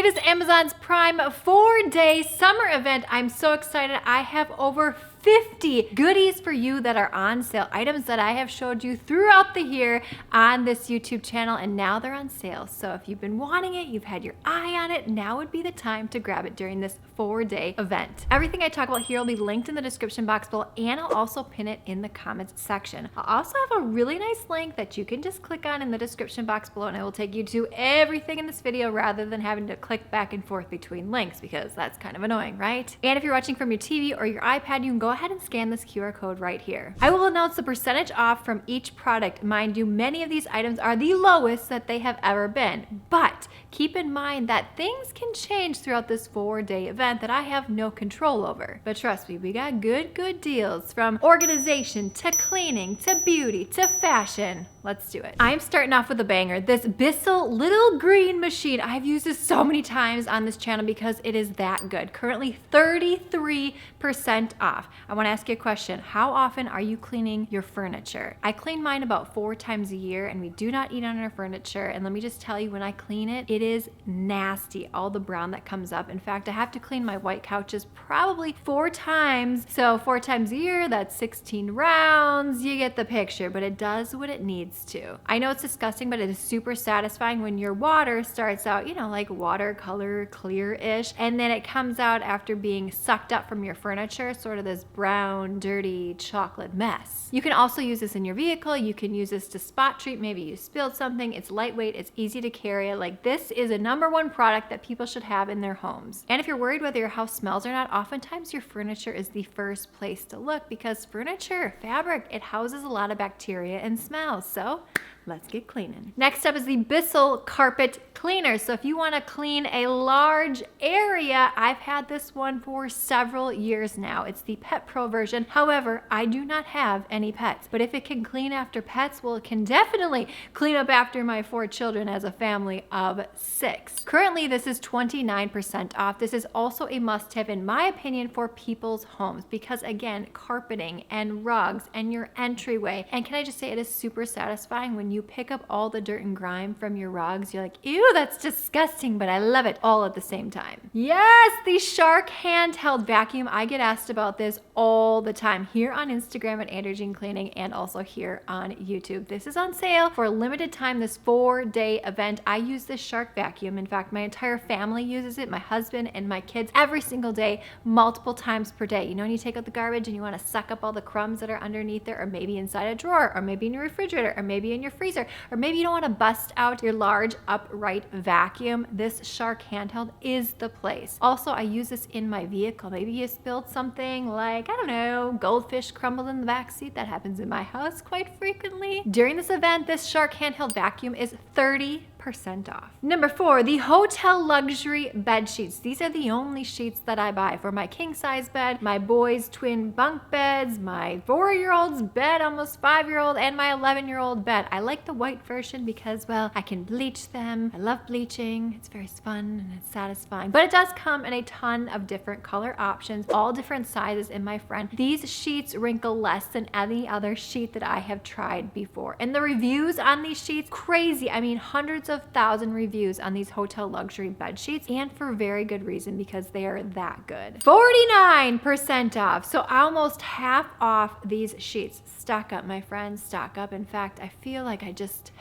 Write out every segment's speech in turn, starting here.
latest Amazon's Prime 4-day summer event. I'm so excited. I have over 50 goodies for you that are on sale, items that I have showed you throughout the year on this YouTube channel, and now they're on sale. So if you've been wanting it, you've had your eye on it, now would be the time to grab it during this 4-day event. Everything I talk about here will be linked in the description box below, and I'll also pin it in the comments section. I'll also have a really nice link that you can just click on in the description box below, and it will take you to everything in this video rather than having to click back and forth between links, because that's kind of annoying, right? And if you're watching from your TV or your iPad, you can go ahead and scan this QR code right here. I will announce the percentage off from each product. Mind you, many of these items are the lowest that they have ever been, but keep in mind that things can change throughout this 4-day event that I have no control over. But trust me, we got good deals, from organization to cleaning to beauty to fashion. Let's do it. I'm starting off with a banger. This Bissell little green machine. I've used this so many times on this channel because it is that good. Currently 33% off. I want to ask you a question. How often are you cleaning your furniture? I clean mine about 4 times a year, and we do not eat on our furniture. And let me just tell you, when I clean it, it is nasty. All the brown that comes up. In fact, I have to clean my white couches probably 4 times. So 4 times a year, that's 16 rounds. You get the picture, but it does what it needs to. I know it's disgusting, but it is super satisfying when your water starts out, you know, like watercolor clear-ish, and then it comes out after being sucked up from your furniture, sort of this brown, dirty chocolate mess. You can also use this in your vehicle. You can use this to spot treat. Maybe you spilled something. It's lightweight. It's easy to carry. Like, this is a #1 product that people should have in their homes. And if you're worried whether your house smells or not, oftentimes your furniture is the first place to look, because furniture, fabric, it houses a lot of bacteria and smells. So let's get cleaning. Next up is the Bissell carpet cleaner. So if you want to clean a large area, I've had this one for several years now. It's the Pet Pro version. However, I do not have any pets, but if it can clean after pets, well, it can definitely clean up after my 4 children as a family of 6. Currently, this is 29% off. This is also a must-have, in my opinion, for people's homes, because again, carpeting and rugs and your entryway. And can I just say, it is super satisfying when you pick up all the dirt and grime from your rugs. You're like, ew, that's disgusting, but I love it all at the same time. Yes, the Shark handheld vacuum. I get asked about this all the time here on Instagram at Andrea Jean Cleaning, and also here on YouTube. This is on sale for a limited time, this 4-day event. I use this Shark vacuum. In fact, my entire family uses it, my husband and my kids, every single day, multiple times per day. You know, when you take out the garbage and you want to suck up all the crumbs that are underneath there, or maybe inside a drawer, or maybe in your refrigerator, or maybe in your freezer, or maybe you don't want to bust out your large upright vacuum, this Shark handheld is the place. Also, I use this in my vehicle. Maybe you spilled something like, I don't know, goldfish crumbled in the back seat. That happens in my house quite frequently. During this event, this Shark handheld vacuum is 30% off. Number 4, the hotel luxury bed sheets. These are the only sheets that I buy for my king size bed, my boys' twin bunk beds, my 4-year-old's bed, almost 5-year-old, and my 11-year-old bed. I like the white version because, well, I can bleach them. I love bleaching. It's very fun and it's satisfying. But it does come in a ton of different color options, all different sizes. And my friend, these sheets wrinkle less than any other sheet that I have tried before. And the reviews on these sheets, crazy. I mean, hundreds of 1,000 reviews on these hotel luxury bed sheets, and for very good reason, because they are that good. 49% off, so almost half off these sheets. Stock up, my friends, stock up. In fact, I feel like I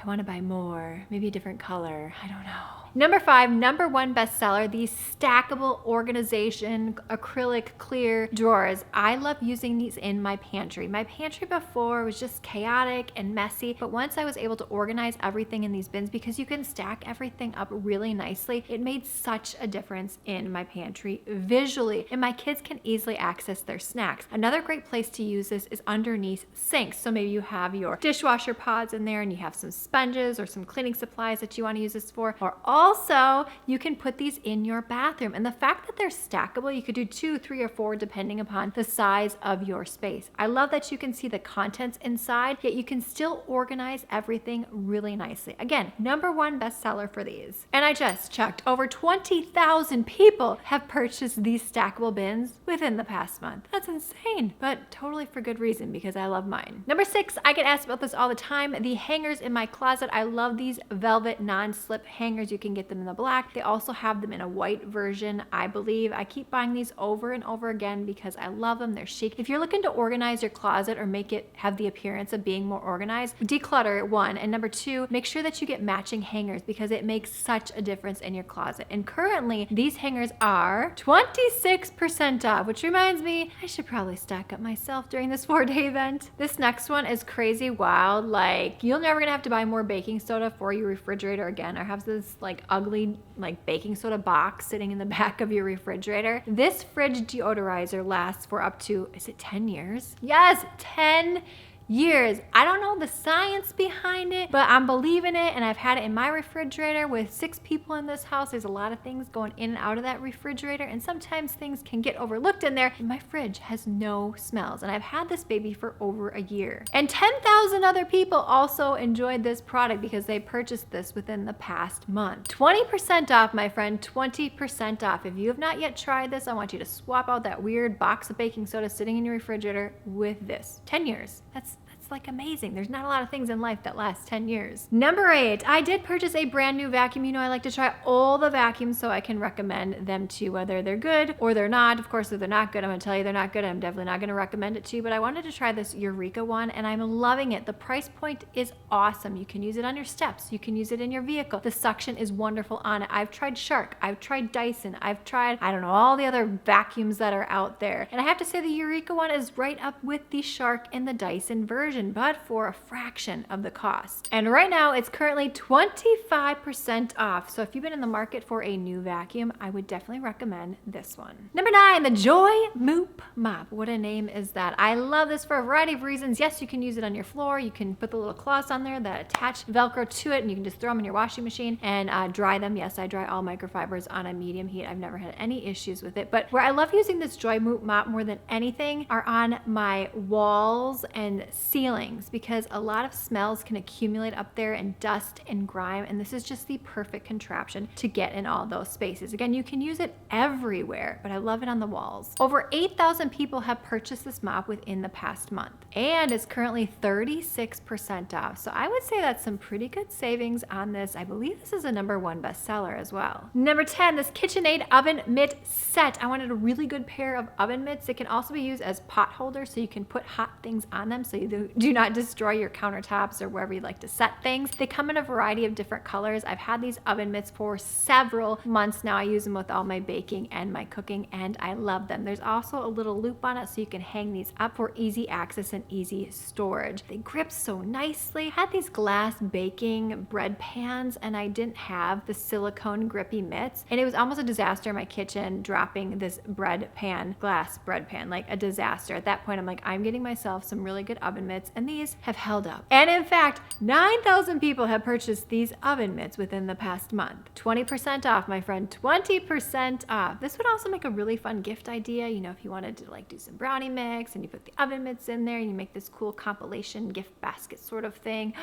want to buy more, maybe a different color. I don't know. Number 5, #1 bestseller, the Stackable organization acrylic clear drawers. I love using these in my pantry. My pantry before was just chaotic and messy, but once I was able to organize everything in these bins, because you can stack everything up really nicely, it made such a difference in my pantry visually, and my kids can easily access their snacks. Another great place to use this is underneath sinks. So maybe you have your dishwasher pods in there and you have some sponges or some cleaning supplies that you want to use this for, or also you can put these in your bathroom. And the fact that they're stackable, you could do 2, 3, or 4 depending upon the size of your space. I love that you can see the contents inside, yet you can still organize everything really nicely. Again, #1 bestseller for these. And I just checked, over 20,000 people have purchased these stackable bins within the past month. That's insane, but totally for good reason, because I love mine. Number 6, I get asked about this all the time, the hangers in my closet. I love these velvet non-slip hangers. You can can get them in the black. They also have them in a white version, I believe. I keep buying these over and over again because I love them. They're chic. If you're looking to organize your closet or make it have the appearance of being more organized, declutter, one. And number two, make sure that you get matching hangers because it makes such a difference in your closet. And currently, these hangers are 26% off, which reminds me, I should probably stock up myself during this 4-day event. This next one is crazy wild. Like, you're never gonna have to buy more baking soda for your refrigerator again, or have this like ugly like baking soda box sitting in the back of your refrigerator. This fridge deodorizer lasts for up to, is it 10 years? Yes, 10 years. I don't know the science behind it, but I'm believing it, and I've had it in my refrigerator with 6 people in this house. There's a lot of things going in and out of that refrigerator, and sometimes things can get overlooked in there. And my fridge has no smells, and I've had this baby for over a year. And 10,000 other people also enjoyed this product because they purchased this within the past month. 20% off, my friend, 20% off. If you have not yet tried this, I want you to swap out that weird box of baking soda sitting in your refrigerator with this. 10 years. That's like amazing. There's not a lot of things in life that last 10 years. Number 8, I did purchase a brand new vacuum. You know, I like to try all the vacuums so I can recommend them to you, whether they're good or they're not. Of course, if they're not good, I'm gonna tell you they're not good. I'm definitely not gonna recommend it to you, but I wanted to try this Eureka one, and I'm loving it. The price point is awesome. You can use it on your steps. You can use it in your vehicle. The suction is wonderful on it. I've tried Shark. I've tried Dyson. I've tried, I don't know, all the other vacuums that are out there. And I have to say the Eureka one is right up with the Shark and the Dyson version, but for a fraction of the cost. And right now it's currently 25% off. So if you've been in the market for a new vacuum, I would definitely recommend this one. Number 9, the Joy Moop Mop. What a name is that? I love this for a variety of reasons. Yes, you can use it on your floor. You can put the little cloths on there that attach Velcro to it, and you can just throw them in your washing machine and dry them. Yes, I dry all microfibers on a medium heat. I've never had any issues with it. But where I love using this Joy Moop Mop more than anything are on my walls and ceilings, because a lot of smells can accumulate up there, and dust and grime, and this is just the perfect contraption to get in all those spaces. Again, you can use it everywhere, but I love it on the walls. Over 8,000 people have purchased this mop within the past month, and it's currently 36% off. So I would say that's some pretty good savings on this. I believe this is a #1 bestseller as well. Number 10, this KitchenAid Oven Mitt Set. I wanted a really good pair of oven mitts. It can also be used as pot holders, so you can put hot things on them so you do not destroy your countertops or wherever you like to set things. They come in a variety of different colors. I've had these oven mitts for several months now. I use them with all my baking and my cooking, and I love them. There's also a little loop on it so you can hang these up for easy access and easy storage. They grip so nicely. I had these glass baking bread pans, and I didn't have the silicone grippy mitts, and it was almost a disaster in my kitchen dropping this glass bread pan, like a disaster. At that point, I'm like, I'm getting myself some really good oven mitts, and these have held up. And in fact, 9,000 people have purchased these oven mitts within the past month. 20% off, my friend, 20% off. This would also make a really fun gift idea. You know, if you wanted to like do some brownie mix and you put the oven mitts in there and you make this cool compilation gift basket sort of thing.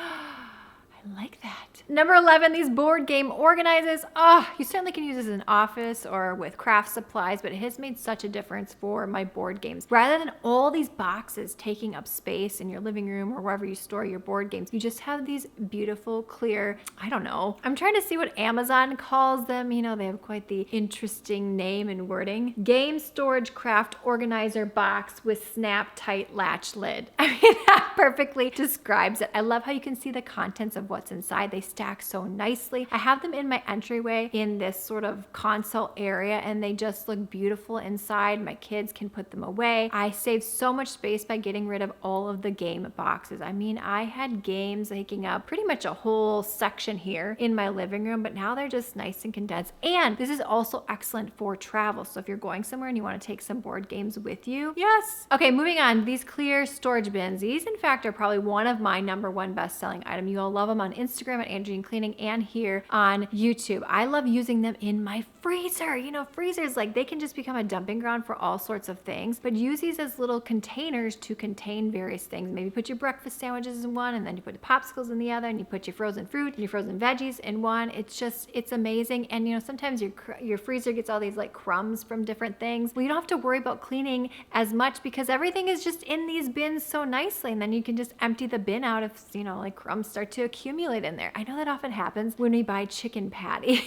I like that. Number 11, these board game organizers. Oh, you certainly can use this in an office or with craft supplies, but it has made such a difference for my board games. Rather than all these boxes taking up space in your living room or wherever you store your board games, you just have these beautiful, clear, I don't know. I'm trying to see what Amazon calls them. You know, they have quite the interesting name and wording. Game storage craft organizer box with snap tight latch lid. I mean, that perfectly describes it. I love how you can see the contents of what's inside. They stack so nicely. I have them in my entryway in this sort of console area, and they just look beautiful inside. My kids can put them away. I saved so much space by getting rid of all of the game boxes. I mean, I had games taking up pretty much a whole section here in my living room, but now they're just nice and condensed. And this is also excellent for travel. So if you're going somewhere and you want to take some board games with you, yes. Okay, moving on. These clear storage bins. These, in fact, are probably one of my #1 best-selling item. You all love them on Instagram at Andrea Cleaning and here on YouTube. I love using them in my freezer. You know, freezers, like, they can just become a dumping ground for all sorts of things, but use these as little containers to contain various things. Maybe put your breakfast sandwiches in one, and then you put the popsicles in the other, and you put your frozen fruit and your frozen veggies in one. It's amazing. And you know, sometimes your freezer gets all these like crumbs from different things. Well, you don't have to worry about cleaning as much because everything is just in these bins so nicely, and then you can just empty the bin out if, you know, like crumbs start to accumulate. accumulate in there. I know that often happens when we buy chicken patty.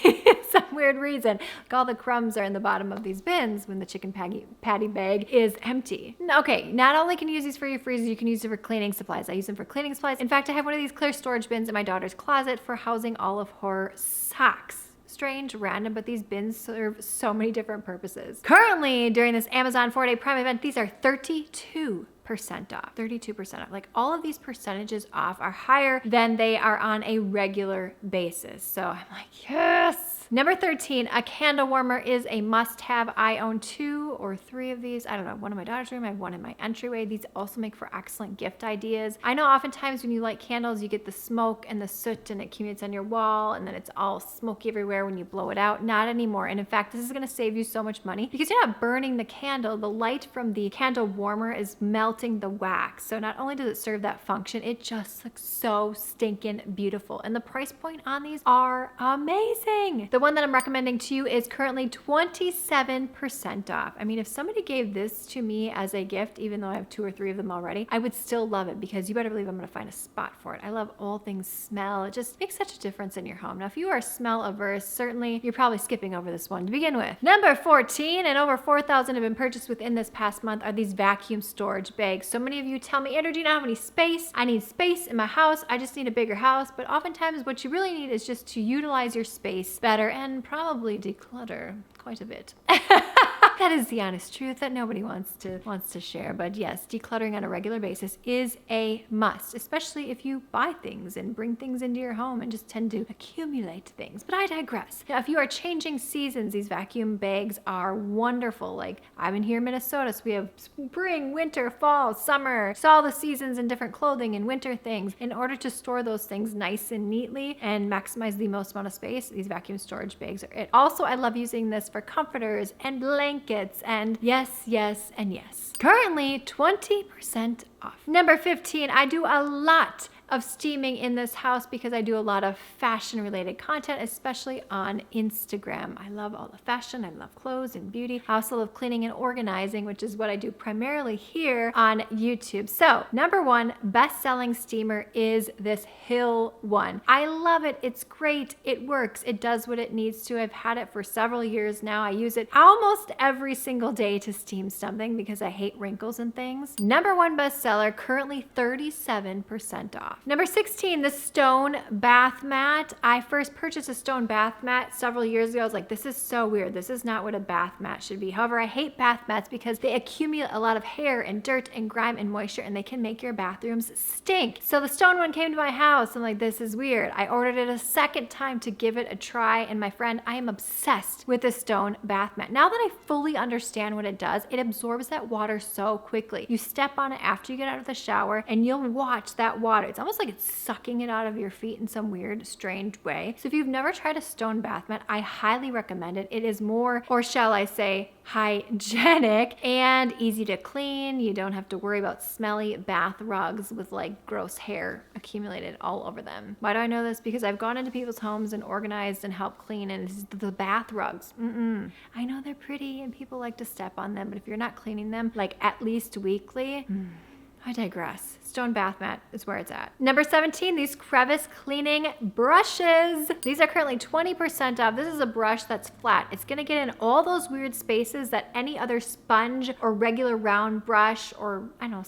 Some weird reason. Like all the crumbs are in the bottom of these bins when the chicken patty bag is empty. Okay, not only can you use these for your freezer, you can use them for cleaning supplies. I use them for cleaning supplies. In fact, I have one of these clear storage bins in my daughter's closet for housing all of her socks. Strange, random, but these bins serve so many different purposes. Currently, during this Amazon 4-day Prime event, these are 32% off. 32% off. Like all of these percentages off are higher than they are on a regular basis. So I'm like, yes. Number 13, a candle warmer is a must-have. I own 2 or 3 of these. I don't know, one in my daughter's room, I have one in my entryway. These also make for excellent gift ideas. I know oftentimes when you light candles, you get the smoke and the soot and it accumulates on your wall and then it's all smoky everywhere when you blow it out. Not anymore. And in fact, this is gonna save you so much money because you're not burning the candle. The light from the candle warmer is melting the wax. So not only does it serve that function, it just looks so stinking beautiful. And the price point on these are amazing. The one that I'm recommending to you is currently 27% off. I mean, if somebody gave this to me as a gift, even though I have 2 or 3 of them already, I would still love it because you better believe I'm gonna find a spot for it. I love all things smell. It just makes such a difference in your home. Now, if you are smell averse, certainly you're probably skipping over this one to begin with. Number 14, and over 4,000 have been purchased within this past month, are these vacuum storage bags. So many of you tell me, Andrea, do you not have any space? I need space in my house. I just need a bigger house. But oftentimes what you really need is just to utilize your space better and probably declutter quite a bit. That is the honest truth that nobody wants to share. But yes, decluttering on a regular basis is a must, especially if you buy things and bring things into your home and just tend to accumulate things. But I digress. Now, if you are changing seasons, these vacuum bags are wonderful. Like I'm in here in Minnesota, so we have spring, winter, fall, summer, so all the seasons and different clothing and winter things. In order to store those things nice and neatly and maximize the most amount of space, these vacuum storage bags are it. Also, I love using this for comforters and blankets and yes, and yes. Currently 20% off. Number 15, I do a lot of steaming in this house because I do a lot of fashion related content, especially on Instagram. I love all the fashion, I love clothes and beauty. I also love cleaning and organizing, which is what I do primarily here on YouTube. So number 1 best-selling steamer is this Hill one. I love it. It's great. It works. It does what it needs to. I've had it for several years now. I use it almost every single day to steam something because I hate wrinkles and things. Number 1 bestseller, currently 37% off. Number 16, the stone bath mat. I first purchased a stone bath mat several years ago. I was like, this is so weird. This is not what a bath mat should be. However, I hate bath mats because they accumulate a lot of hair and dirt and grime and moisture and they can make your bathrooms stink. So the stone one came to my house. I'm like, this is weird. I ordered it a second time to give it a try. And my friend, I am obsessed with the stone bath mat. Now that I fully understand what it does, it absorbs that water so quickly. You step on it after you get out of the shower and you'll watch that water. It's almost like it's sucking it out of your feet in some weird, strange way. So if you've never tried a stone bath mat, I highly recommend it. It is more, or shall I say, hygienic and easy to clean. You don't have to worry about smelly bath rugs with like gross hair accumulated all over them. Why do I know this? Because I've gone into people's homes and organized and helped clean, and it's the bath rugs. I know they're pretty and people like to step on them, but if you're not cleaning them like at least weekly, I digress. Stone bath mat is where it's at. Number 17, these crevice cleaning brushes. These are currently 20% off. This is a brush that's flat. It's gonna get in all those weird spaces that any other sponge or regular round brush or, I don't know,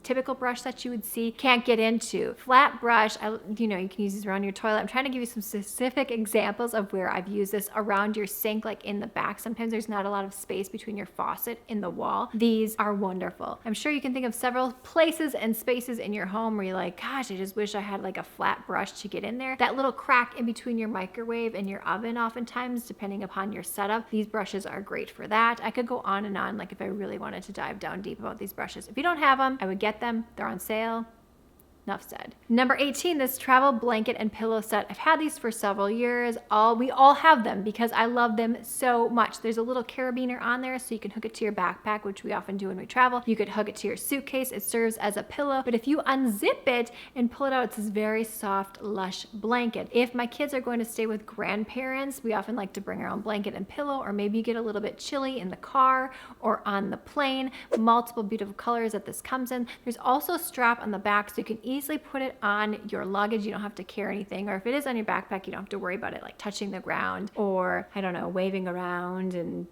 typical brush that you would see can't get into. Flat brush, you can use these around your toilet. I'm trying to give you some specific examples of where I've used this around your sink, like in the back. Sometimes there's not a lot of space between your faucet and the wall. These are wonderful. I'm sure you can think of several places and spaces in your home where you're like, gosh, I just wish I had like a flat brush to get in there. That little crack in between your microwave and your oven, oftentimes, depending upon your setup, these brushes are great for that. I could go on and on, like if I really wanted to dive down deep about these brushes. If you don't have them, I would get them. They're on sale. Enough said. Number 18, this travel blanket and pillow set. I've had these for several years. We all have them because I love them so much. There's a little carabiner on there so you can hook it to your backpack, which we often do when we travel. You could hook it to your suitcase. It serves as a pillow, but if you unzip it and pull it out, it's this very soft, lush blanket. If my kids are going to stay with grandparents, we often like to bring our own blanket and pillow, or maybe you get a little bit chilly in the car or on the plane. Multiple beautiful colors that this comes in. There's also a strap on the back so you can easily put it on your luggage. You don't have to carry anything, or if it is on your backpack, you don't have to worry about it like touching the ground or, I don't know, waving around and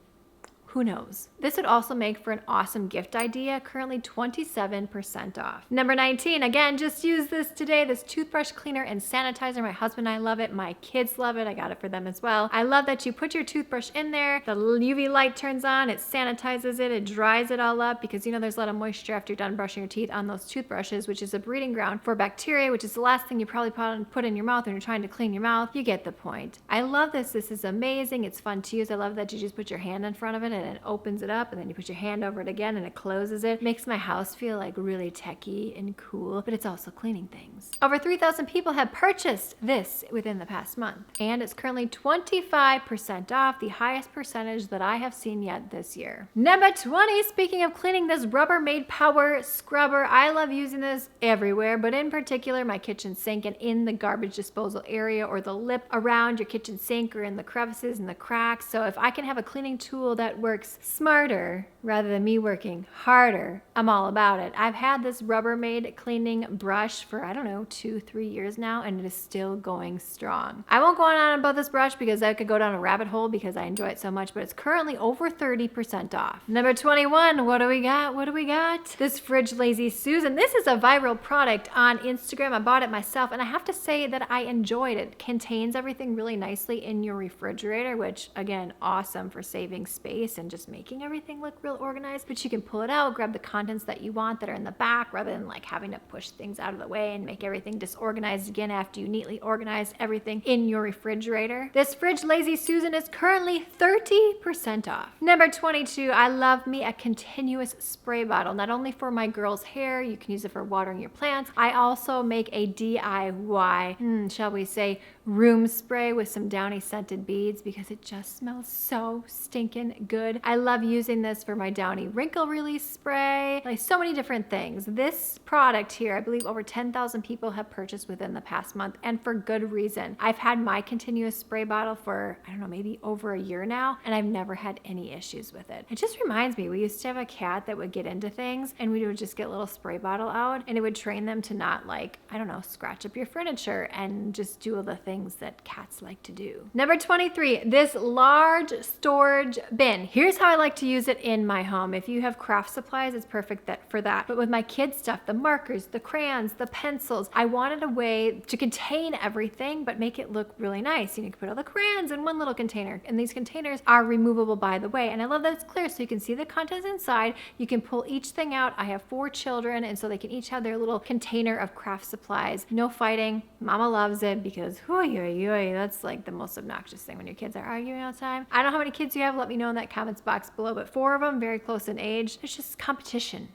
who knows? This would also make for an awesome gift idea, currently 27% off. Number 19, again, just use this today, this toothbrush cleaner and sanitizer. My husband and I love it. My kids love it. I got it for them as well. I love that you put your toothbrush in there, the UV light turns on, it sanitizes it, it dries it all up, because you know there's a lot of moisture after you're done brushing your teeth on those toothbrushes, which is a breeding ground for bacteria, which is the last thing you probably put in your mouth when you're trying to clean your mouth. You get the point. I love this. This is amazing. It's fun to use. I love that you just put your hand in front of it and it opens it up, and then you put your hand over it again and it closes it. Makes my house feel like really techy and cool, but it's also cleaning things. Over 3,000 people have purchased this within the past month, and it's currently 25% off, the highest percentage that I have seen yet this year. Number 20, speaking of cleaning, this Rubbermaid Power Scrubber. I love using this everywhere, but in particular my kitchen sink and in the garbage disposal area, or the lip around your kitchen sink, or in the crevices and the cracks. So if I can have a cleaning tool that works smarter rather than me working harder, I'm all about it. I've had this Rubbermaid cleaning brush for, I don't know, 2-3 years now, and it is still going strong. I won't go on about this brush because I could go down a rabbit hole because I enjoy it so much, but it's currently over 30% off. Number 21, what do we got? What do we got? This Fridge Lazy Susan. This is a viral product on Instagram. I bought it myself, and I have to say that I enjoyed it. It contains everything really nicely in your refrigerator, which again, awesome for saving space and just making everything look real organized. But you can pull it out, grab the contents that you want that are in the back, rather than like having to push things out of the way and make everything disorganized again after you neatly organized everything in your refrigerator. This Fridge Lazy Susan is currently 30% off. Number 22, I love me a continuous spray bottle, not only for my girls' hair, you can use it for watering your plants. I also make a DIY, shall we say, room spray with some downy scented beads, because it just smells so stinking good. I love using this for my downy wrinkle release spray, like so many different things. This product here, I believe over 10,000 people have purchased within the past month, and for good reason. I've had my continuous spray bottle for, I don't know, maybe over a year now, and I've never had any issues with it. It just reminds me, we used to have a cat that would get into things, and we would just get a little spray bottle out, and it would train them to not, like, I don't know, scratch up your furniture and just do all the things that cats like to do. Number 23, this large storage bin. Here's how I like to use it in my home. If you have craft supplies, it's perfect for that. But with my kids' stuff, the markers, the crayons, the pencils, I wanted a way to contain everything but make it look really nice. You can put all the crayons in one little container, and these containers are removable, by the way. And I love that it's clear, so you can see the contents inside. You can pull each thing out. I have 4 children, and so they can each have their little container of craft supplies. No fighting. Mama loves it because that's like the most obnoxious thing when your kids are arguing all the time. I don't know how many kids you have. Let me know in that comments box below, but 4 of them, very close in age. It's just competition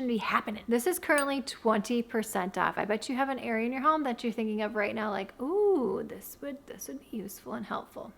be happening. This is currently 20% off. I bet you have an area in your home that you're thinking of right now, like, ooh, this would be useful and helpful.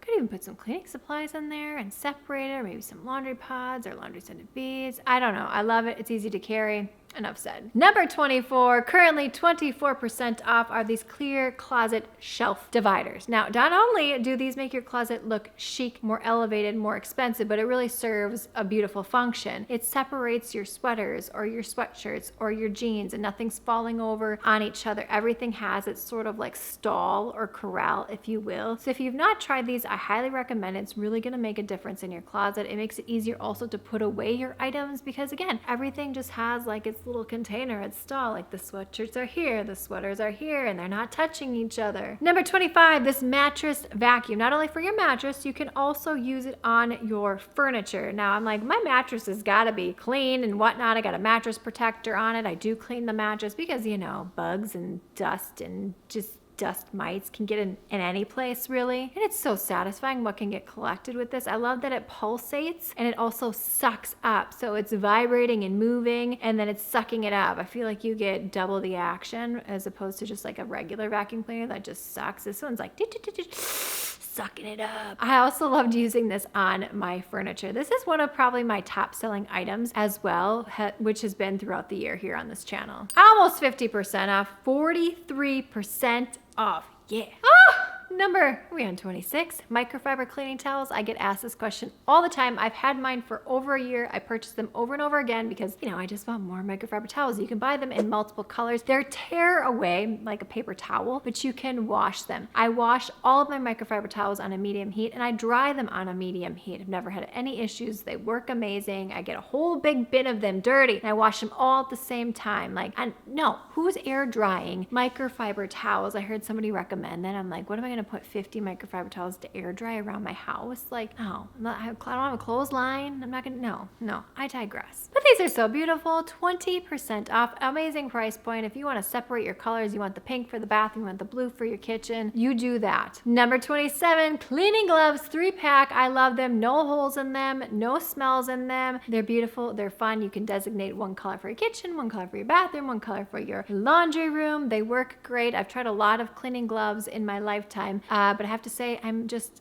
Could even put some cleaning supplies in there and separate it, or maybe some laundry pods or laundry scented beads. I don't know. I love it. It's easy to carry. Enough said. Number 24, currently 24% off, are these clear closet shelf dividers. Now, not only do these make your closet look chic, more elevated, more expensive, but it really serves a beautiful function. It separates your sweaters or your sweatshirts or your jeans, and nothing's falling over on each other. Everything has its sort of like stall or corral, if you will. So if you've not tried these, I highly recommend it. It's really gonna make a difference in your closet. It makes it easier also to put away your items, because again, everything just has like its little container, its stall. Like the sweatshirts are here, the sweaters are here, and they're not touching each other. Number 25, this mattress vacuum. Not only for your mattress, you can also use it on your furniture. Now I'm like, my mattress has got to be clean and whatnot. I got a mattress protector on it. I do clean the mattress because, you know, bugs and dust and just dust mites can get in any place, really. And it's so satisfying what can get collected with this. I love that it pulsates and it also sucks up. So it's vibrating and moving, and then it's sucking it up. I feel like you get double the action as opposed to just like a regular vacuum cleaner that just sucks. This one's like sucking it up. I also loved using this on my furniture. This is one of probably my top selling items as well, which has been throughout the year here on this channel. Almost 50% off, 43% off. Yeah. Number 326, microfiber cleaning towels. I get asked this question all the time. I've had mine for over a year. I purchased them over and over again because, I just want more microfiber towels. You can buy them in multiple colors. They're tear away like a paper towel, but you can wash them. I wash all of my microfiber towels on a medium heat and I dry them on a medium heat. I've never had any issues. They work amazing. I get a whole big bin of them dirty and I wash them all at the same time. Who's air drying microfiber towels? I heard somebody recommend that. I'm like, what am I going to put 50 microfiber towels to air dry around my house? I don't have a clothesline. I'm not going to, no, I digress. But these are so beautiful. 20% off, amazing price point. If you want to separate your colors, you want the pink for the bathroom, you want the blue for your kitchen, you do that. Number 27, cleaning gloves, 3-pack. I love them. No holes in them, no smells in them. They're beautiful. They're fun. You can designate one color for your kitchen, one color for your bathroom, one color for your laundry room. They work great. I've tried a lot of cleaning gloves in my lifetime, but I have to say,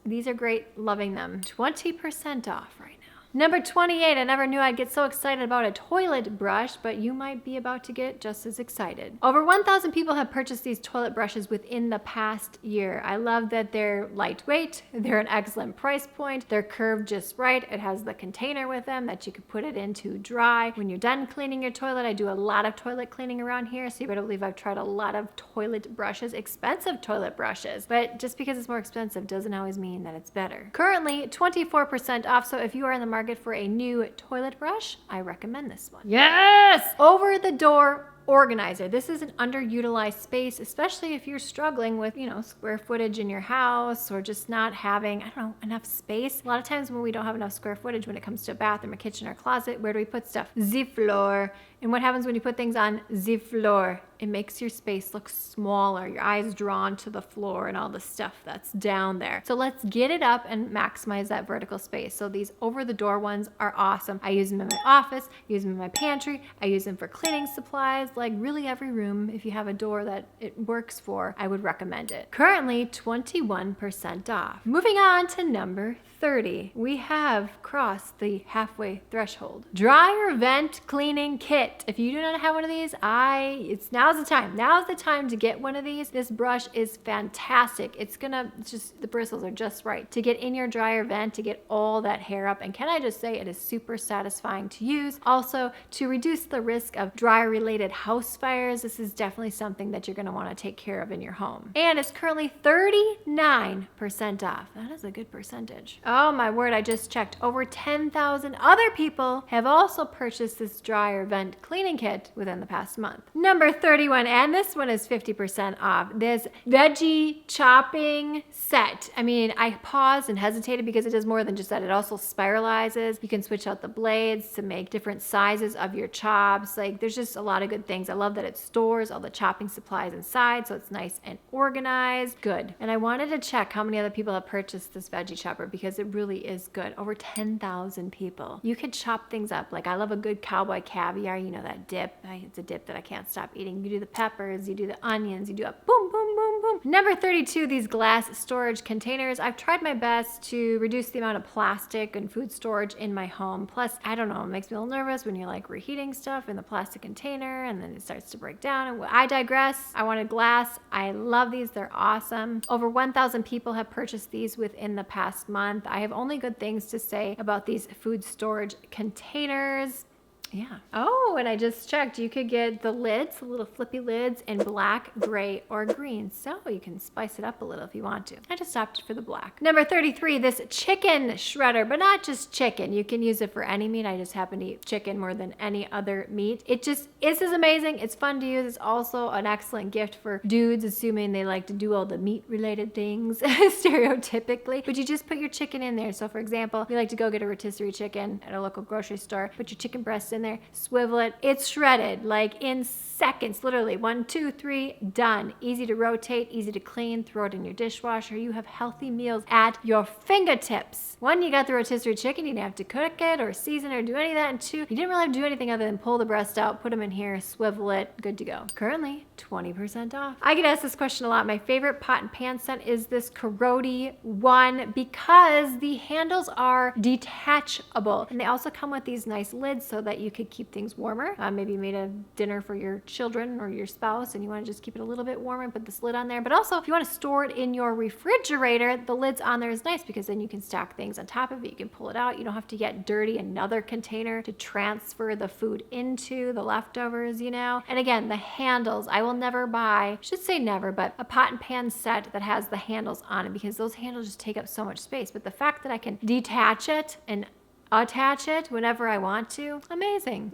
these are great, loving them. 20% off right now. Number 28, I never knew I'd get so excited about a toilet brush, but you might be about to get just as excited. Over 1,000 people have purchased these toilet brushes within the past year. I love that they're lightweight, they're an excellent price point, they're curved just right. It has the container with them that you could put it in to dry. When you're done cleaning your toilet, I do a lot of toilet cleaning around here, so you better believe I've tried a lot of toilet brushes, expensive toilet brushes, but just because it's more expensive doesn't always mean that it's better. Currently, 24% off, so if you are in the market for a new toilet brush, I recommend this one. Yes! Over the door organizer. This is an underutilized space, especially if you're struggling with, square footage in your house or just not having, enough space. A lot of times when we don't have enough square footage when it comes to a bathroom, a kitchen, or closet, where do we put stuff? The floor. And what happens when you put things on the floor? It makes your space look smaller. Your eyes drawn to the floor and all the stuff that's down there. So let's get it up and maximize that vertical space. So these over the door ones are awesome. I use them in my office, I use them in my pantry, I use them for cleaning supplies, like really every room. If you have a door that it works for, I would recommend it. Currently 21% off. Moving on to number 30. We have crossed the halfway threshold. Dryer vent cleaning kit. If you do not have one of these, now's the time. Now's the time to get one of these. This brush is fantastic. The bristles are just right to get in your dryer vent, to get all that hair up. And can I just say, it is super satisfying to use. Also, to reduce the risk of dryer related house fires, this is definitely something that you're gonna wanna take care of in your home. And it's currently 39% off. That is a good percentage. Oh my word, I just checked. Over 10,000 other people have also purchased this dryer vent cleaning kit within the past month. Number 31, and this one is 50% off. This veggie chopping set. I paused and hesitated because it does more than just that. It also spiralizes. You can switch out the blades to make different sizes of your chops. There's just a lot of good things. I love that it stores all the chopping supplies inside, so it's nice and organized. Good. And I wanted to check how many other people have purchased this veggie chopper because it really is good. Over 10,000 people. You could chop things up. I love a good cowboy caviar, that dip. It's a dip that I can't stop eating. You do the peppers, you do the onions, you do a boom, boom, boom, boom. Number 32, these glass storage containers. I've tried my best to reduce the amount of plastic and food storage in my home. Plus, I don't know, it makes me a little nervous when you're reheating stuff in the plastic container and then it starts to break down. And I digress. I wanted glass. I love these. They're awesome. Over 1,000 people have purchased these within the past month. I have only good things to say about these food storage containers. Yeah. Oh, and I just checked. You could get the lids, the little flippy lids in black, gray, or green. So you can spice it up a little if you want to. I just opted for the black. Number 33, this chicken shredder, but not just chicken. You can use it for any meat. I just happen to eat chicken more than any other meat. This is amazing. It's fun to use. It's also an excellent gift for dudes, assuming they like to do all the meat related things stereotypically. But you just put your chicken in there. So for example, you like to go get a rotisserie chicken at a local grocery store, put your chicken breast in there, swivel it, it's shredded in seconds, literally 1, 2, 3, done. Easy to rotate, easy to clean, throw it in your dishwasher. You have healthy meals at your fingertips. 1, you got the rotisserie chicken, you didn't have to cook it or season or do any of that. And 2, you didn't really have to do anything other than pull the breast out, put them in here, swivel it, good to go. Currently 20% off. I get asked this question a lot. My favorite pot and pan set is this Corrodi one because the handles are detachable and they also come with these nice lids so that you you could keep things warmer. Maybe you made a dinner for your children or your spouse and you want to just keep it a little bit warmer and put this lid on there. But also if you want to store it in your refrigerator, the lid's on there is nice because then you can stack things on top of it. You can pull it out. You don't have to get dirty another container to transfer the food into, the leftovers, you know. And again, the handles, I will never buy, I should say never, but a pot and pan set that has the handles on it because those handles just take up so much space. But the fact that I can detach it and attach it whenever I want to, amazing.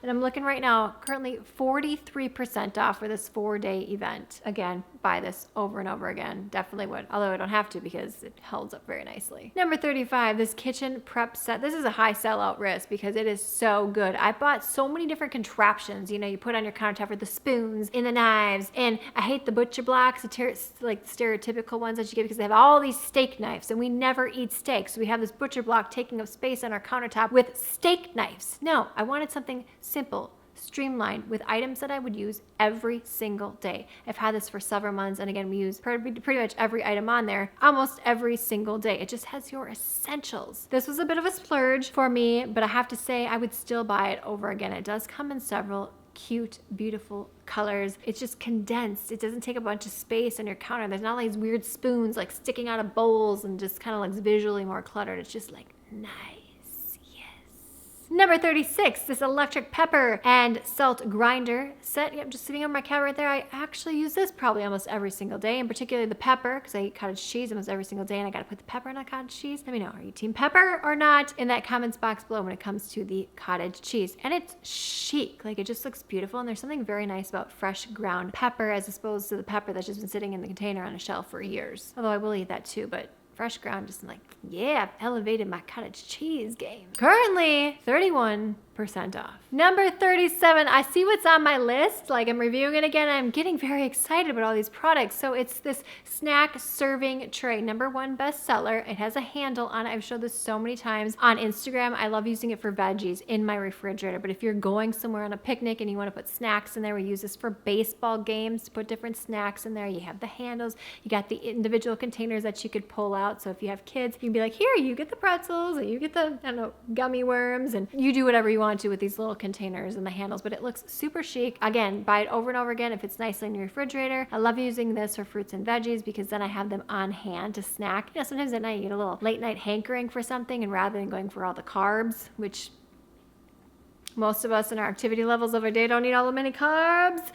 And I'm looking right now, currently 43% off for this 4-day event. Again, buy this over and over again. Definitely would, although I don't have to because it holds up very nicely. Number 35, this kitchen prep set. This is a high sellout risk because it is so good. I bought so many different contraptions. You know, you put on your countertop for the spoons and the knives. And I hate the butcher blocks, like stereotypical ones that you get because they have all these steak knives and we never eat steak. So we have this butcher block taking up space on our countertop with steak knives. No, I wanted something simple, streamlined with items that I would use every single day. I've had this for several months, and again, we use pretty much every item on there almost every single day. It just has your essentials. This was a bit of a splurge for me, but I have to say I would still buy it over again. It does come in several cute, beautiful colors. It's just condensed. It doesn't take a bunch of space on your counter. There's not all these weird spoons like sticking out of bowls and just kind of looks visually more cluttered. It's just like nice. Number 36, this electric pepper and salt grinder set. Yep, just sitting on my cabinet right there. I actually use this probably almost every single day, and particularly the pepper because I eat cottage cheese almost every single day and I got to put the pepper in a cottage cheese. Let me know, are you team pepper or not in that comments box below when it comes to the cottage cheese. And it's chic, like it just looks beautiful, and there's something very nice about fresh ground pepper as opposed to the pepper that's just been sitting in the container on a shelf for years. Although I will eat that too, but fresh ground, just like, yeah, I've elevated my cottage cheese game. Currently, 31% off. Number 37, I see what's on my list. Like I'm reviewing it again. I'm getting very excited about all these products. So it's this snack serving tray, #1 bestseller. It has a handle on it. I've showed this so many times on Instagram. I love using it for veggies in my refrigerator. But if you're going somewhere on a picnic and you want to put snacks in there, we use this for baseball games to put different snacks in there. You have the handles. You got the individual containers that you could pull out. So if you have kids, you can be like, here, you get the pretzels and you get the, I don't know, gummy worms, and you do whatever you want to with these little containers and the handles, but it looks super chic. Again, buy it over and over again if it's nicely in your refrigerator. I love using this for fruits and veggies because then I have them on hand to snack. You know, sometimes at night you get a little late night hankering for something, and rather than going for all the carbs, which most of us in our activity levels of our day don't eat all the many carbs,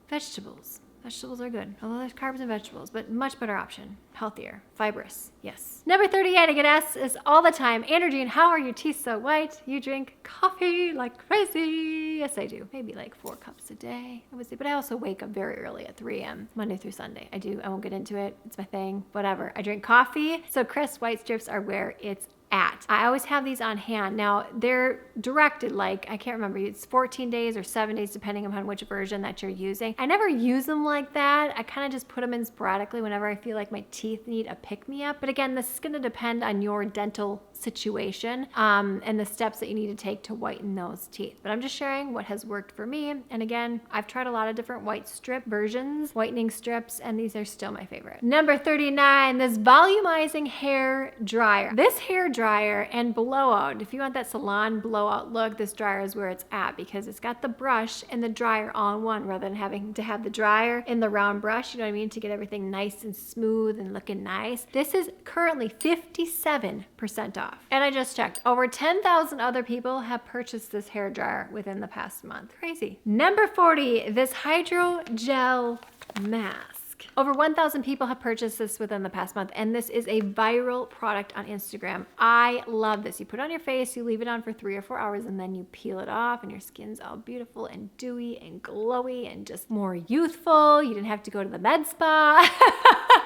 vegetables. Vegetables are good, although there's carbs in vegetables, but much better option. Healthier, fibrous, yes. Number 38, I get asked this all the time. Andrea Jean, how are your teeth so white? You drink coffee like crazy. Yes, I do. Maybe like 4 cups a day, I would say. But I also wake up very early at 3 a.m. Monday through Sunday. I do. I won't get into it. It's my thing. Whatever. I drink coffee. So Crest white strips are where it's at. I always have these on hand. Now they're directed, like, I can't remember, it's 14 days or 7 days depending upon which version that you're using. I never use them like that. I kind of just put them in sporadically whenever I feel like my teeth need a pick-me-up. But again, this is going to depend on your dental situation and the steps that you need to take to whiten those teeth. But I'm just sharing what has worked for me. And again, I've tried a lot of different white strip versions, whitening strips, and these are still my favorite. Number 39, this Volumizing hair dryer. This hair dryer and blowout, if you want that salon blowout look, this dryer is where it's at because it's got the brush and the dryer all in one rather than having to have the dryer and the round brush, you know what I mean, to get everything nice and smooth and looking nice. This is currently 57% off. And I just checked, over 10,000 other people have purchased this hair dryer within the past month. Crazy. Number 40, this hydrogel mask. Over 1,000 people have purchased this within the past month, and this is a viral product on Instagram. I love this. You put it on your face, you leave it on for 3 or 4 hours, and then you peel it off, and your skin's all beautiful and dewy and glowy and just more youthful. You didn't have to go to the med spa.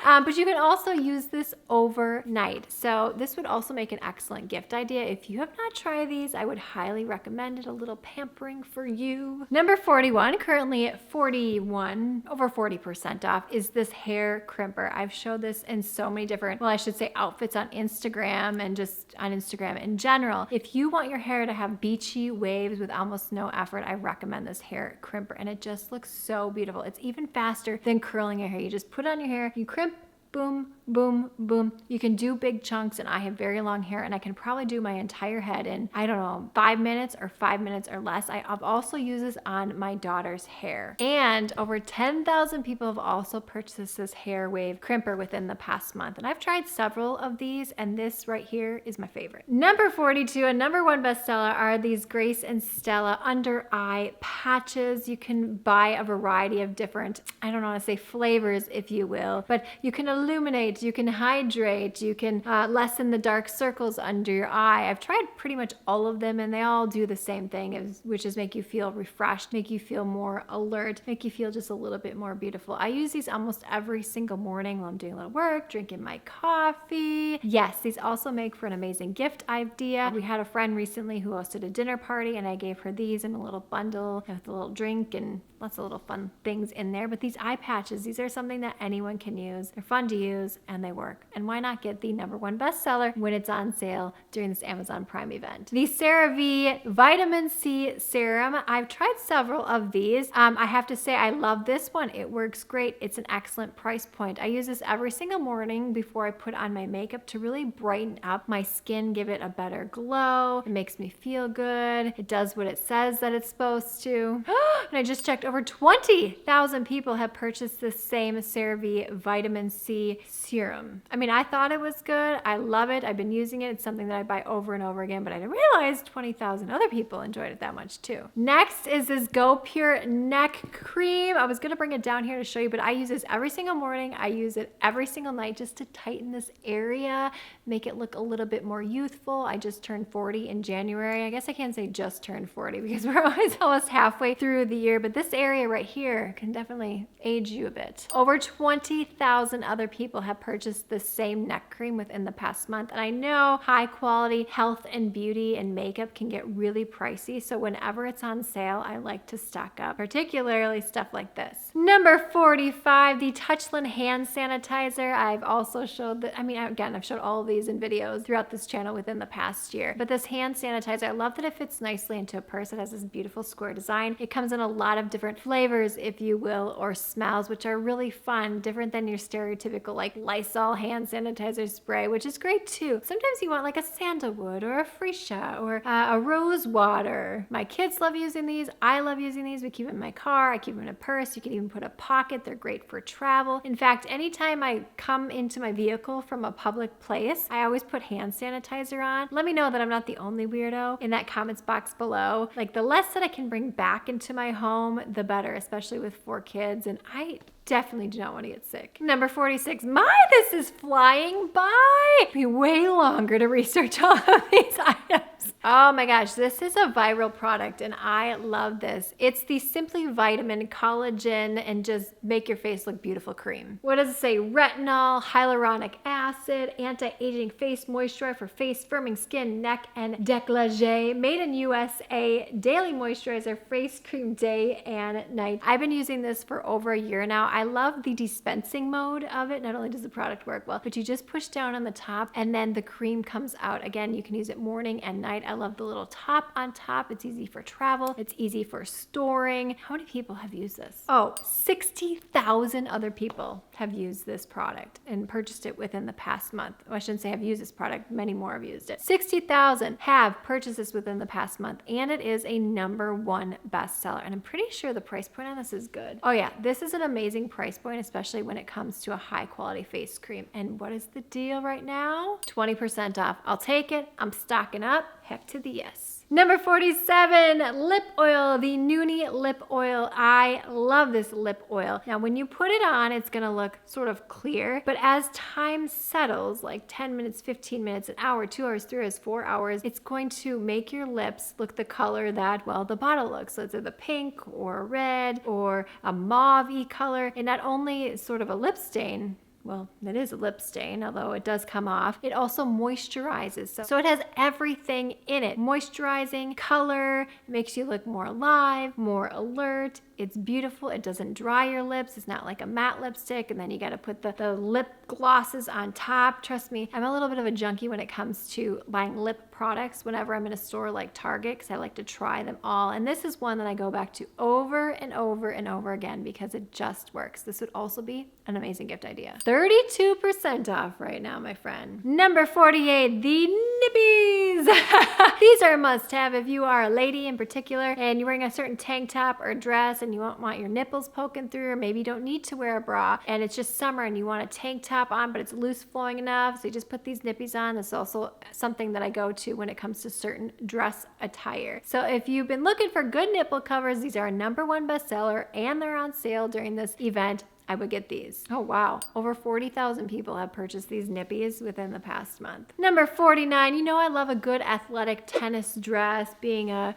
But you can also use this overnight. So this would also make an excellent gift idea. If you have not tried these, I would highly recommend it. A little pampering for you. Number 41, currently at 41, over 40% off, is this hair crimper. I've showed this in so many different, well, I should say outfits on Instagram and just on Instagram in general. If you want your hair to have beachy waves with almost no effort, I recommend this hair crimper, and it just looks so beautiful. It's even faster than curling your hair. You just put it on your hair, you crimp, boom, boom, boom. You can do big chunks, and I have very long hair, and I can probably do my entire head in, I don't know, 5 minutes or 5 minutes or less. I've also used this on my daughter's hair. And over 10,000 people have also purchased this hair wave crimper within the past month. And I've tried several of these, and this right here is my favorite. Number 42, a number one bestseller, are these Grace and Stella under eye patches. You can buy a variety of different, I don't want to say flavors, if you will, but you can illuminate, you can hydrate, you can lessen the dark circles under your eye. I've tried pretty much all of them, and they all do the same thing, which is make you feel refreshed, make you feel more alert, make you feel just a little bit more beautiful. I use these almost every single morning while I'm doing a little work, drinking my coffee. Yes, these also make for an amazing gift idea. We had a friend recently who hosted a dinner party, and I gave her these in a little bundle with a little drink and lots of little fun things in there. But these eye patches, these are something that anyone can use. They're fun to use and they work. And why not get the number one bestseller when it's on sale during this Amazon Prime event? The CeraVe Vitamin C Serum. I've tried several of these. I have to say I love this one. It works great. It's an excellent price point. I use this every single morning before I put on my makeup to really brighten up my skin, give it a better glow. It makes me feel good. It does what it says that it's supposed to. And I just checked, over 20,000 people have purchased the same CeraVe Vitamin C Serum. I mean, I thought it was good. I love it. I've been using it. It's something that I buy over and over again, but I didn't realize 20,000 other people enjoyed it that much too. Next is this Go Pure Neck Cream. I was gonna bring it down here to show you, but I use this every single morning. I use it every single night just to tighten this area, make it look a little bit more youthful. I just turned 40 in January. I guess I can't say just turned 40 because we're always almost halfway through the year, but this area right here can definitely age you a bit. Over 20,000 other people have purchased the same neck cream within the past month. And I know high quality health and beauty and makeup can get really pricey. So whenever it's on sale, I like to stock up, particularly stuff like this. Number 45, the Touchland hand sanitizer. I've also showed that, I've showed all of these in videos throughout this channel within the past year. But this hand sanitizer, I love that it fits nicely into a purse. It has this beautiful square design. It comes in a lot of different flavors, if you will, or smells, which are really fun, different than your stereotypical like Lysol hand sanitizer spray, which is great too. Sometimes you want like a sandalwood or a freesia or a rose water. My kids love using these. I love using these. We keep them in my car. I keep them in a purse. You can even put a pocket. They're great for travel. In fact, anytime I come into my vehicle from a public place, I always put hand sanitizer on. Let me know that I'm not the only weirdo in that comments box below. Like, the less that I can bring back into my home, the better, especially with 4 kids. And I definitely do not want to get sick. Number 46, this is flying by. It'll be way longer to research all of these items. Oh my gosh, this is a viral product and I love this. It's the Simply Vitamin Collagen and just make your face look beautiful cream. What does it say? Retinol, hyaluronic acid, anti-aging face moisturizer for face firming skin, neck, and décolleté. Made in USA, daily moisturizer, face cream day and night. I've been using this for over a year now. I love the dispensing mode of it. Not only does the product work well, but you just push down on the top and then the cream comes out. Again, you can use it morning and night. I love the little top on top. It's easy for travel. It's easy for storing. How many people have used this? Oh, 60,000 other people have used this product and purchased it within the past month. Oh, I shouldn't say have used this product. Many more have used it. 60,000 have purchased this within the past month, and it is a #1 bestseller. And I'm pretty sure the price point on this is good. Oh yeah, this is an amazing price point, especially when it comes to a high quality face cream. And what is the deal right now? 20% off. I'll take it. I'm stocking up. Heck to the yes. Number 47, lip oil, the Noni Lip Oil. I love this lip oil. Now, when you put it on, it's gonna look sort of clear, but as time settles, like 10 minutes, 15 minutes, an hour, 2 hours, 3 hours, 4 hours, it's going to make your lips look the color that, well, the bottle looks. So it's either pink or red or a mauve-y color. And not only sort of a lip stain, well, it is a lip stain, although it does come off. It also moisturizes. So it has everything in it. Moisturizing, color, makes you look more alive, more alert, It's beautiful. It doesn't dry your lips. It's not like a matte lipstick, and then you got to put the lip glosses on top. Trust me, I'm a little bit of a junkie when it comes to buying lip products whenever I'm in a store like Target, because I like to try them all. And this is one that I go back to over and over and over again because it just works. This would also be an amazing gift idea. 32% off right now, my friend. Number 48, the nippies. These are a must-have if you are a lady in particular and you're wearing a certain tank top or dress and you don't want your nipples poking through, or maybe you don't need to wear a bra and it's just summer and you want a tank top on but it's loose flowing enough, so you just put these nippies on. This is also something that I go to when it comes to certain dress attire. So if you've been looking for good nipple covers, these are a #1 bestseller and they're on sale during this event. I would get these. Oh wow, over 40,000 people have purchased these nippies within the past month. Number 49, you know I love a good athletic tennis dress, being a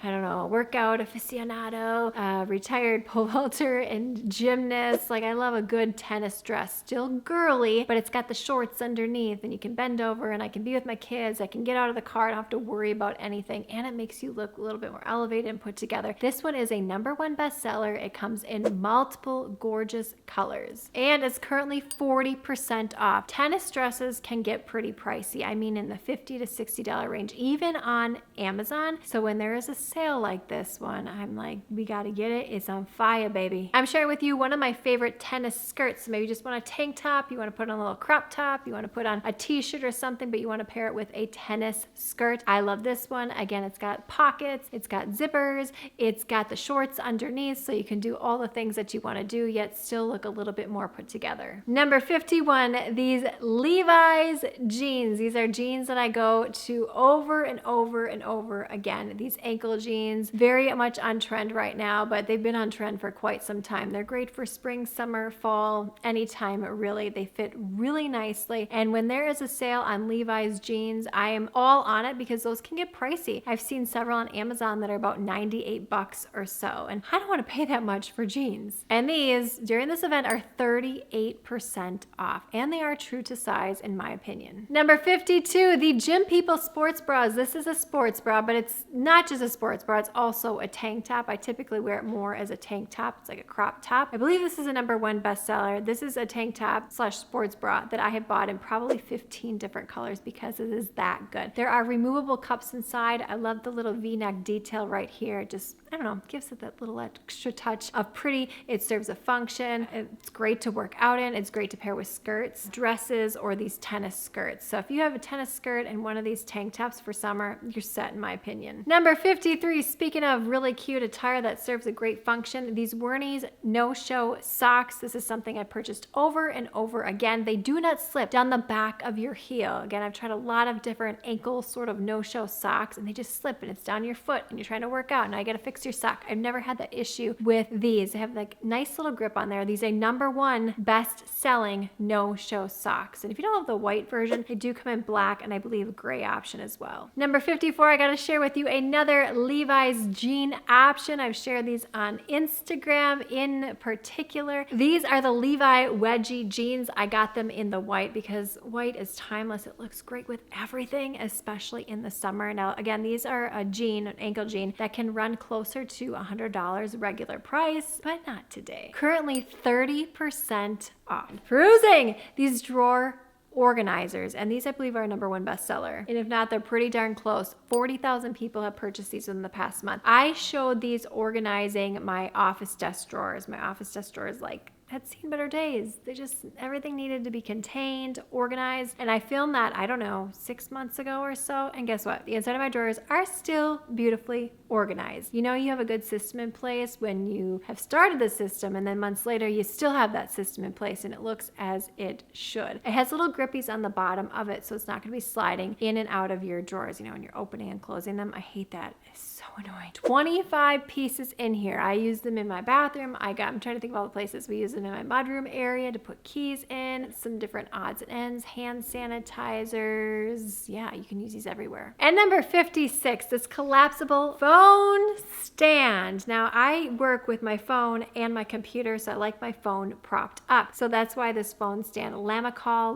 workout aficionado, a retired pole vaulter and gymnast. Like, I love a good tennis dress. Still girly, but it's got the shorts underneath and you can bend over and I can be with my kids. I can get out of the car, I don't have to worry about anything, and it makes you look a little bit more elevated and put together. This one is a #1 bestseller. It comes in multiple gorgeous colors. And it's currently 40% off. Tennis dresses can get pretty pricey. I mean, in the $50 to $60 range, even on Amazon. So when there is a sale like this one, I'm like, we gotta get it. It's on fire, baby. I'm sharing with you one of my favorite tennis skirts. Maybe you just want a tank top, you wanna put on a little crop top, you wanna put on a t-shirt or something, but you wanna pair it with a tennis skirt. I love this one. Again, it's got pockets, it's got zippers, it's got the shorts underneath, so you can do all the things that you wanna do, yet still look a little bit more put together. Number 51, these Levi's jeans. These are jeans that I go to over and over and over again. These ankle jeans, very much on trend right now, but they've been on trend for quite some time. They're great for spring, summer, fall, anytime really. They fit really nicely. And when there is a sale on Levi's jeans, I am all on it because those can get pricey. I've seen several on Amazon that are about 98 bucks or so. And I don't want to pay that much for jeans. And these, during this event, are 38% off, and they are true to size in my opinion. Number 52, the Gym People sports bras. This is a sports bra, but it's not just a sports bra, it's also a tank top. I typically wear it more as a tank top. It's like a crop top. I believe this is a #1 bestseller. This is a tank top / sports bra that I have bought in probably 15 different colors because it is that good. There are removable cups inside. I love the little V-neck detail right here. Just, I don't know, gives it that little extra touch of pretty. It serves a function. It's great to work out in. It's great to pair with skirts, dresses, or these tennis skirts. So if you have a tennis skirt and one of these tank tops for summer, you're set in my opinion. Number 53, speaking of really cute attire that serves a great function, these Wernie's no-show socks. This is something I purchased over and over again. They do not slip down the back of your heel. Again, I've tried a lot of different ankle sort of no-show socks and they just slip and it's down your foot and you're trying to work out and I gotta fix your sock. I've never had that issue with these. They have like nice little grip on there. These are #1 best-selling no-show socks. And if you don't have the white version, they do come in black and I believe a gray option as well. Number 54, I gotta share with you another Levi's jean option. I've shared these on Instagram in particular. These are the Levi Wedgie Jeans. I got them in the white because white is timeless. It looks great with everything, especially in the summer. Now, again, these are a jean, an ankle jean, that can run closer to $100 regular price, but not today. Currently 30% off. Perusing these drawer organizers, and these I believe are a #1 bestseller, and if not, they're pretty darn close. 40,000 people have purchased these in the past month. I showed these organizing my office desk drawers. My office desk drawers had seen better days. Everything needed to be contained, organized, and I filmed that, I don't know, 6 months ago or so, and guess what? The inside of my drawers are still beautifully organized. You know you have a good system in place when you have started the system, and then months later you still have that system in place, and it looks as it should. It has little grippies on the bottom of it, so it's not gonna be sliding in and out of your drawers, you know, when you're opening and closing them. I hate that. It's so annoying. 25 pieces in here. I use them in my bathroom. I'm trying to think of all the places we use them in my mudroom area to put keys in, some different odds and ends, hand sanitizers. Yeah, you can use these everywhere. And number 56, this collapsible phone stand. Now I work with my phone and my computer, so I like my phone propped up. So that's why this phone stand, Lamisol,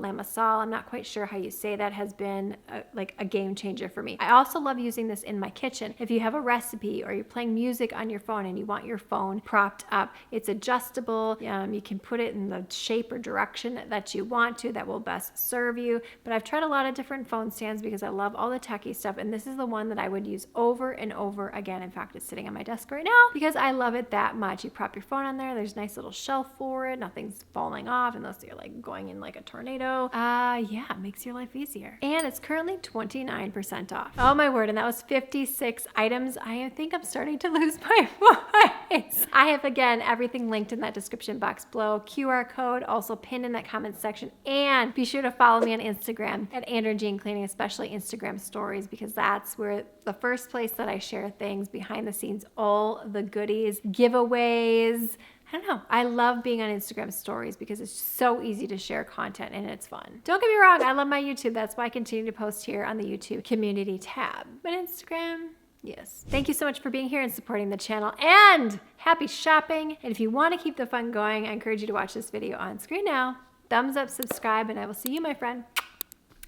I'm not quite sure how you say that, has been like a game changer for me. I also love using this in my kitchen. If you have a recipe or you're playing music on your phone and you want your phone propped up, it's adjustable. You can put it in the shape or direction that you want to that will best serve you. But I've tried a lot of different phone stands because I love all the techie stuff, and this is the one that I would use over and over again. In fact, it's sitting on my desk right now because I love it that much. You prop your phone on there, there's a nice little shelf for it, nothing's falling off unless you're like going in like a tornado. Yeah, it makes your life easier. And it's currently 29% off. Oh my word, and that was 56 items. I think I'm starting to lose my voice. I have, again, everything linked in that description box below. QR code also pinned in that comment section. And be sure to follow me on Instagram at Andrea Jean Cleaning, especially Instagram stories, because that's where the first place that I share things behind the scenes, all the goodies, giveaways. I don't know. I love being on Instagram stories because it's so easy to share content and it's fun. Don't get me wrong. I love my YouTube. That's why I continue to post here on the YouTube community tab. But Instagram, yes. Thank you so much for being here and supporting the channel, and happy shopping. And if you want to keep the fun going, I encourage you to watch this video on screen now. Thumbs up, subscribe, and I will see you, my friend,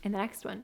in the next one.